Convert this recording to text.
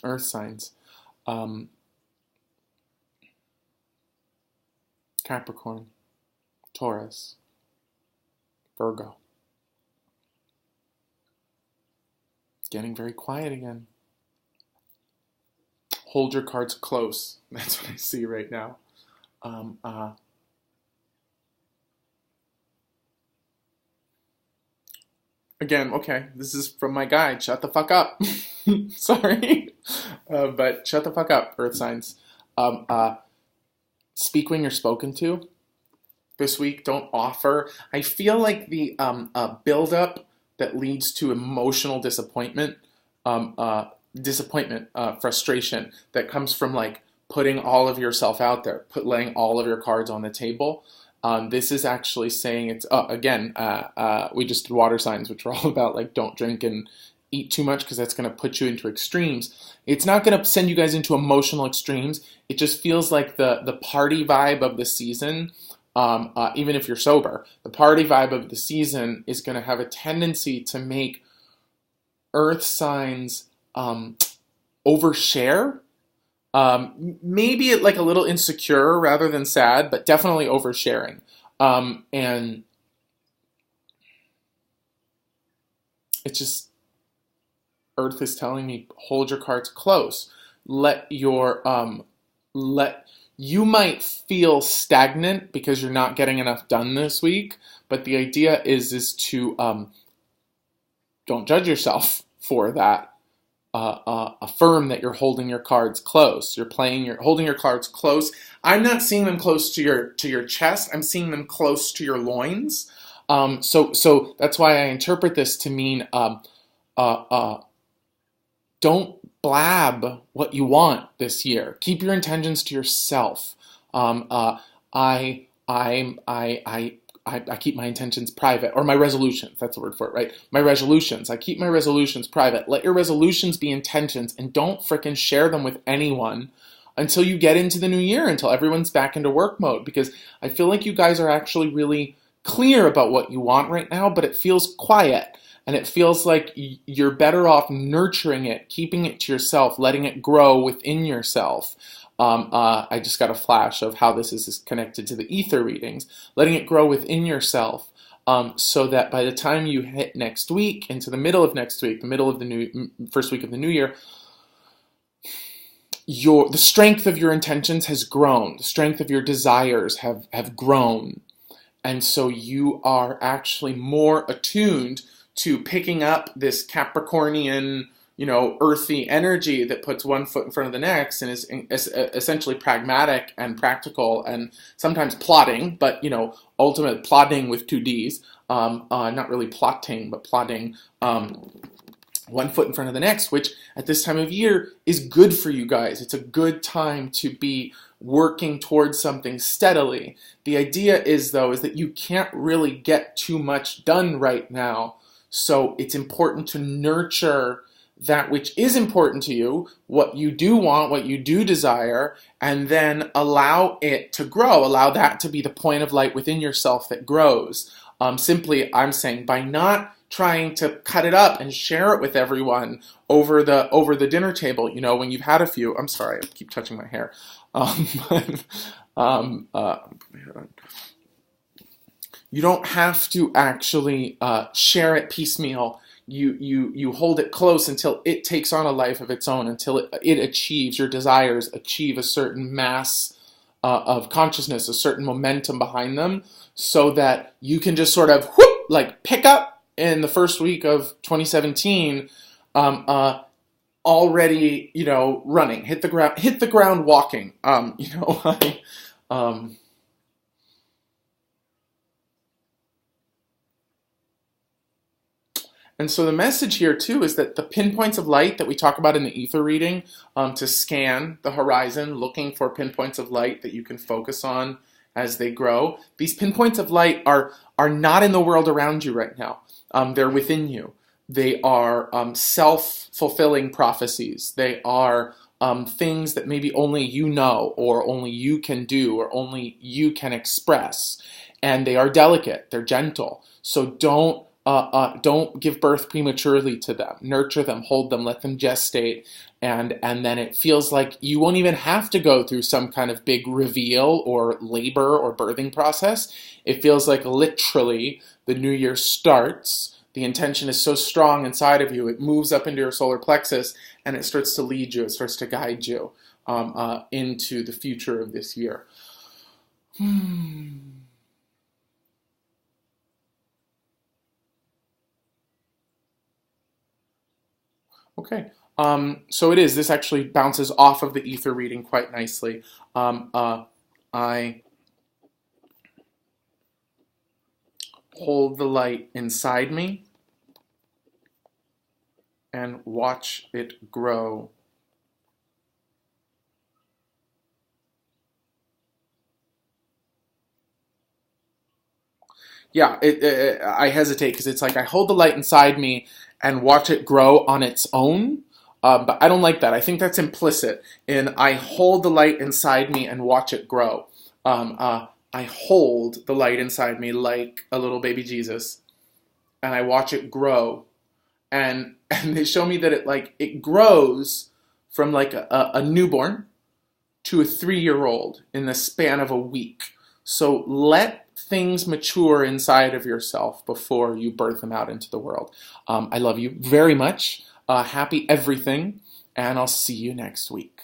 Earth signs. Um, Capricorn, Taurus, Virgo. It's getting very quiet again. Hold your cards close. That's what I see right now. Um, uh, Again, okay, this is from my guide. Shut the fuck up. Sorry. But shut the fuck up, Earth signs. Um, uh, Speak when you're spoken to this week. Don't offer. I feel like the buildup that leads to emotional disappointment, um, uh, frustration that comes from like putting all of yourself out there, laying all of your cards on the table. This is actually saying it's again. We just did water signs, which are all about like don't drink and eat too much because that's going to put you into extremes. It's not going to send you guys into emotional extremes. It just feels like the party vibe of the season. Even if you're sober, the party vibe of the season is going to have a tendency to make Earth signs overshare. Maybe like a little insecure rather than sad, but definitely oversharing. And it's just, Earth is telling me, hold your cards close. You might feel stagnant because you're not getting enough done this week, but the idea is to, don't judge yourself for that. Affirm that you're holding your cards close. Holding your cards close. I'm not seeing them close to your chest. I'm seeing them close to your loins. So that's why I interpret this to mean don't blab what you want this year. Keep your intentions to yourself. I keep my intentions private, or my resolutions, that's the word for it, right? My resolutions. I keep my resolutions private. Let your resolutions be intentions and don't frickin' share them with anyone until you get into the new year, until everyone's back into work mode, because I feel like you guys are actually really clear about what you want right now, but it feels quiet. And it feels like you're better off nurturing it, keeping it to yourself, letting it grow within yourself. I just got a flash of how this is connected to the ether readings. Letting it grow within yourself, so that by the time you hit next week, into the middle of next week, the middle of the first week of the new year, the strength of your intentions has grown. The strength of your desires have grown. And so you are actually more attuned to picking up this Capricornian, earthy energy that puts one foot in front of the next and is essentially pragmatic and practical and sometimes plotting, but, ultimate plotting with two Ds. Not really plotting, but plotting, one foot in front of the next, which at this time of year is good for you guys. It's a good time to be working towards something steadily. The idea is that you can't really get too much done right now. So it's important to nurture that which is important to you, what you do want, what you do desire, and then allow it to grow. Allow that to be the point of light within yourself that grows. Simply, I'm saying, by not trying to cut it up and share it with everyone over the dinner table, when you've had a few. I'm sorry, I keep touching my hair. You don't have to actually share it piecemeal. You hold it close until it takes on a life of its own, until it achieves, your desires achieve a certain mass of consciousness, a certain momentum behind them, so that you can just sort of pick up in the first week of 2017, already running, hit the ground walking. And so the message here, too, is that the pinpoints of light that we talk about in the ether reading, to scan the horizon, looking for pinpoints of light that you can focus on as they grow. These pinpoints of light are not in the world around you right now. They're within you. They are self-fulfilling prophecies. They are things that maybe only you know, or only you can do, or only you can express. And they are delicate. They're gentle. So don't give birth prematurely to them. Nurture them, hold them, let them gestate, and then it feels like you won't even have to go through some kind of big reveal or labor or birthing process. It feels like literally the new year starts. The intention is so strong inside of you, it moves up into your solar plexus, and it starts to lead you, it starts to guide you into the future of this year. Okay. So it is. This actually bounces off of the ether reading quite nicely. I hold the light inside me and watch it grow. Yeah, I hesitate because it's like I hold the light inside me and watch it grow on its own. But I don't like that. I think that's implicit in I hold the light inside me and watch it grow. I hold the light inside me like a little baby Jesus, and I watch it grow. And they show me that it grows from like a newborn to a 3-year-old in the span of a week. So let things mature inside of yourself before you birth them out into the world. I love you very much. Happy everything, and I'll see you next week.